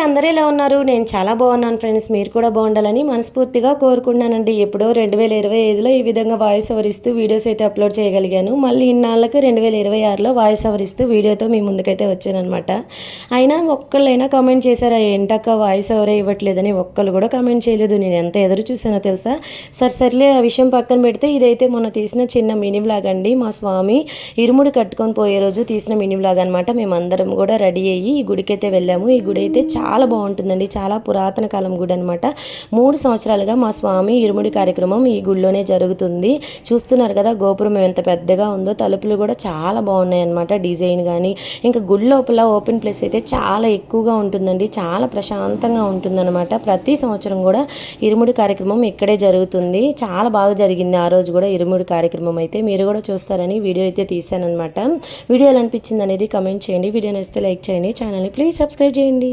అందరూ ఎలా ఉన్నారు? నేను చాలా బాగున్నాను ఫ్రెండ్స్. మీరు కూడా బాగుండాలని మనస్ఫూర్తిగా కోరుకుంటున్నానండి. ఎప్పుడో 2025లో ఈ విధంగా వాయిస్ ఓవర్ ఇస్తూ వీడియోస్ అయితే అప్లోడ్ చేయగలిగాను. మళ్ళీ ఇన్నాళ్ళకి 2026లో వాయిస్ ఓవర్ ఇస్తూ వీడియోతో మీ ముందుకైతే వచ్చానమాట. అయినా ఒక్కళ్ళైనా కామెంట్ చేశారా, ఏంటక్క వాయిస్ ఓవరే ఇవ్వట్లేదని? ఒక్కళ్ళు కూడా కామెంట్ చేయలేదు. నేను ఎంత ఎదురు చూసానో తెలుసా? సర్లే ఆ విషయం పక్కన పెడితే ఇదైతే మొన్న తీసిన చిన్న మినీ వ్లాగ్ అండి. మా స్వామి ఇరుముడి కట్టుకొని పోయే రోజు తీసిన మినీ వ్లాగ్ అనమాట. మేమందరం కూడా రెడీ అయ్యి ఈ గుడికైతే వెళ్ళాము. ఈ గుడి అయితే చాలా బాగుంటుందండి. చాలా పురాతన కాలం గుడి అనమాట. 3 సంవత్సరాలుగా మా స్వామి ఇరుముడి కార్యక్రమం ఈ గుడిలోనే జరుగుతుంది. చూస్తున్నారు కదా గోపురం ఎంత పెద్దగా ఉందో. తలుపులు కూడా చాలా బాగున్నాయి అనమాట. డిజైన్ కానీ ఇంకా గుడి లోపల ఓపెన్ ప్లేస్ అయితే చాలా ఎక్కువగా ఉంటుందండి. చాలా ప్రశాంతంగా ఉంటుందన్నమాట. ప్రతి సంవత్సరం కూడా ఇరుముడి కార్యక్రమం ఇక్కడే జరుగుతుంది. చాలా బాగా జరిగింది ఆ రోజు కూడా ఇరుముడి కార్యక్రమం అయితే. మీరు కూడా చూస్తారని వీడియో అయితే తీసానమాట. వీడియో ఎలా అనిపించింది అనేది కమెంట్ చేయండి. వీడియో నచ్చితే లైక్ చేయండి. ఛానల్ని ప్లీజ్ సబ్స్క్రైబ్ చేయండి.